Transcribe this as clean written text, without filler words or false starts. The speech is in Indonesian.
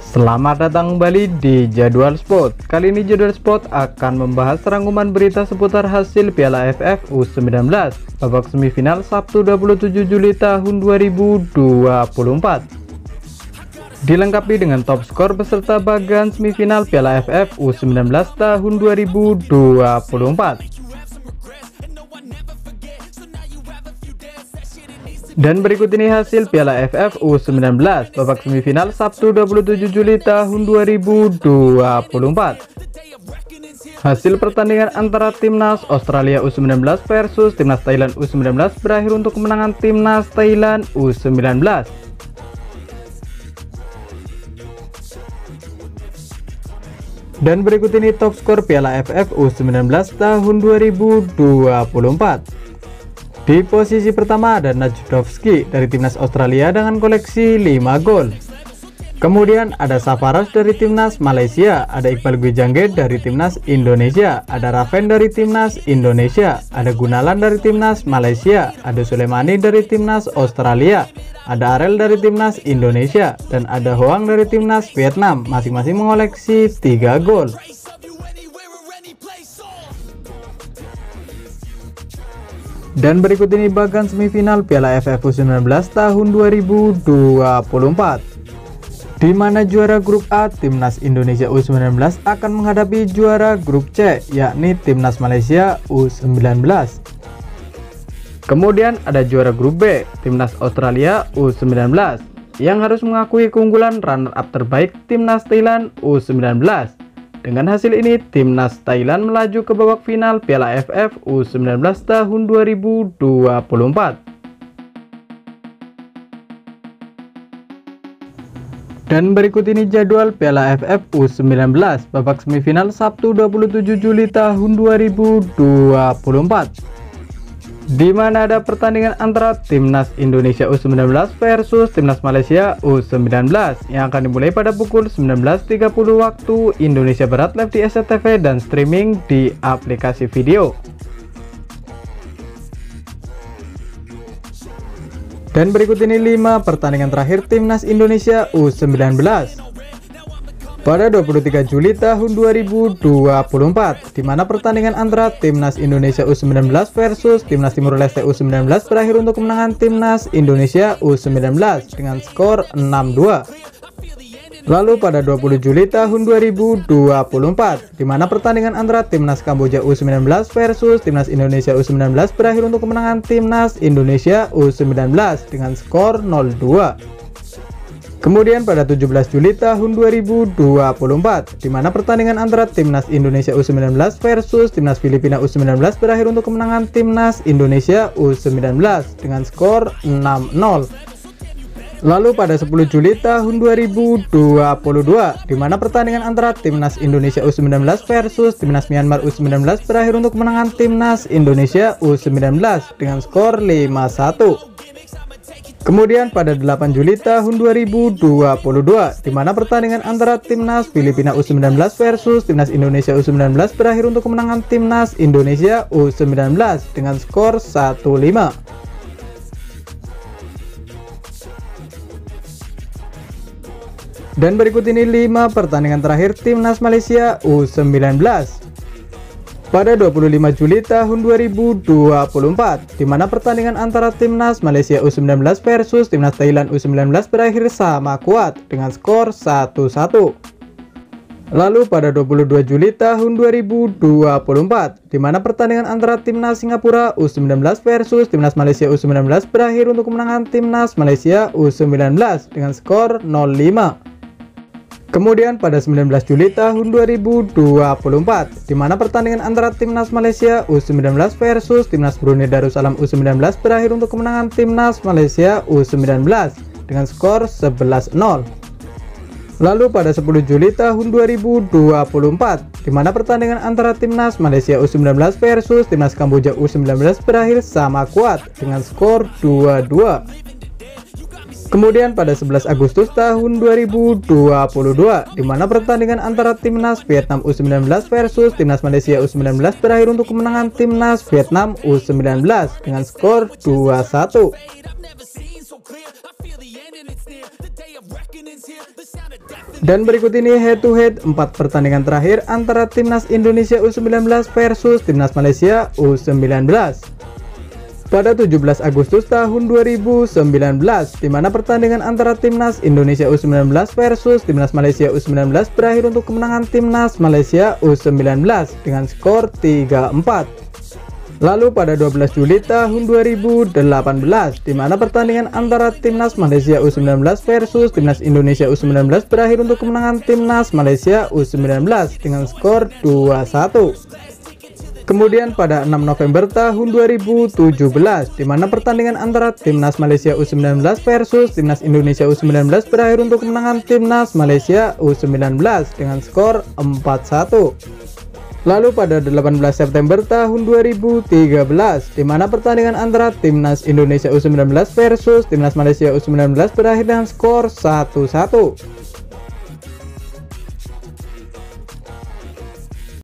Selamat datang kembali di Jadwal Sport. Kali ini Jadwal Sport akan membahas rangkuman berita seputar hasil Piala AFF U19 babak semifinal Sabtu 27 Juli tahun 2024. Dilengkapi dengan top skor beserta bagan semifinal Piala AFF U19 tahun 2024. Dan berikut ini hasil Piala AFF U19 babak semifinal Sabtu 27 Juli tahun 2024. Hasil pertandingan antara Timnas Australia U19 versus Timnas Thailand U19 berakhir untuk kemenangan Timnas Thailand U19. Dan berikut ini top skor Piala AFF U19 tahun 2024. Di posisi pertama ada Najdovski dari Timnas Australia dengan koleksi 5 gol. Kemudian ada Safaras dari Timnas Malaysia, ada Iqbal Gwijangge dari Timnas Indonesia, ada Raven dari Timnas Indonesia, ada Gunalan dari Timnas Malaysia, ada Sulemani dari Timnas Australia, ada Arel dari Timnas Indonesia, dan ada Hoang dari Timnas Vietnam, masing-masing mengoleksi 3 gol. Dan berikut ini bagan semifinal Piala AFF U19 tahun 2024, di mana juara grup A Timnas Indonesia U19 akan menghadapi juara grup C yakni Timnas Malaysia U19. Kemudian ada juara grup B Timnas Australia U19 yang harus mengakui keunggulan runner-up terbaik Timnas Thailand U19. Dengan hasil ini, Timnas Thailand melaju ke babak final Piala AFF U19 tahun 2024. Dan berikut ini jadwal Piala AFF U19 babak semifinal Sabtu 27 Juli tahun 2024. Di mana ada pertandingan antara Timnas Indonesia U19 versus Timnas Malaysia U19 yang akan dimulai pada pukul 19.30 waktu Indonesia Barat, live di SCTV dan streaming di aplikasi video. Dan berikut ini 5 pertandingan terakhir Timnas Indonesia U19. Pada 23 Juli tahun 2024, di mana pertandingan antara Timnas Indonesia U19 versus Timnas Timur Leste U19 berakhir untuk kemenangan Timnas Indonesia U19 dengan skor 6-2. Lalu pada 20 Juli tahun 2024, di mana pertandingan antara Timnas Kamboja U19 versus Timnas Indonesia U19 berakhir untuk kemenangan Timnas Indonesia U19 dengan skor 0-2. Kemudian pada 17 Juli tahun 2024, di mana pertandingan antara Timnas Indonesia U19 versus Timnas Filipina U19 berakhir untuk kemenangan Timnas Indonesia U19 dengan skor 6-0. Lalu pada 10 Juli tahun 2022, di mana pertandingan antara Timnas Indonesia U19 versus Timnas Myanmar U19 berakhir untuk kemenangan Timnas Indonesia U19 dengan skor 5-1. Kemudian pada 8 Juli tahun 2022, di mana pertandingan antara Timnas Filipina U19 versus Timnas Indonesia U19 berakhir untuk kemenangan Timnas Indonesia U19 dengan skor 1-5. Dan berikut ini 5 pertandingan terakhir Timnas Malaysia U19. Pada 25 Juli tahun 2024, di mana pertandingan antara Timnas Malaysia U19 versus Timnas Thailand U19 berakhir sama kuat dengan skor 1-1. Lalu pada 22 Juli tahun 2024, di mana pertandingan antara Timnas Singapura U19 versus Timnas Malaysia U19 berakhir untuk kemenangan Timnas Malaysia U19 dengan skor 0-5. Kemudian pada 19 Juli tahun 2024, di mana pertandingan antara Timnas Malaysia U19 versus Timnas Brunei Darussalam U19 berakhir untuk kemenangan Timnas Malaysia U19 dengan skor 11-0. Lalu pada 10 Juli tahun 2024, di mana pertandingan antara Timnas Malaysia U19 versus Timnas Kamboja U19 berakhir sama kuat dengan skor 2-2. Kemudian pada 11 Agustus tahun 2022, di mana pertandingan antara Timnas Vietnam U19 versus Timnas Malaysia U19 berakhir untuk kemenangan Timnas Vietnam U19 dengan skor 2-1. Dan berikut ini head to head 4 pertandingan terakhir antara Timnas Indonesia U19 versus Timnas Malaysia U19 pada 17 Agustus tahun 2019, di mana pertandingan antara Timnas Indonesia U19 versus Timnas Malaysia U19 berakhir untuk kemenangan Timnas Malaysia U19 dengan skor 3-4. Lalu pada 12 Juli tahun 2018, di mana pertandingan antara Timnas Malaysia U19 versus Timnas Indonesia U19 berakhir untuk kemenangan Timnas Malaysia U19 dengan skor 2-1. Kemudian pada 6 November tahun 2017, di mana pertandingan antara Timnas Malaysia U19 versus Timnas Indonesia U19 berakhir untuk kemenangan Timnas Malaysia U19 dengan skor 4-1. Lalu pada 18 September tahun 2013, di mana pertandingan antara Timnas Indonesia U19 versus Timnas Malaysia U19 berakhir dengan skor 1-1.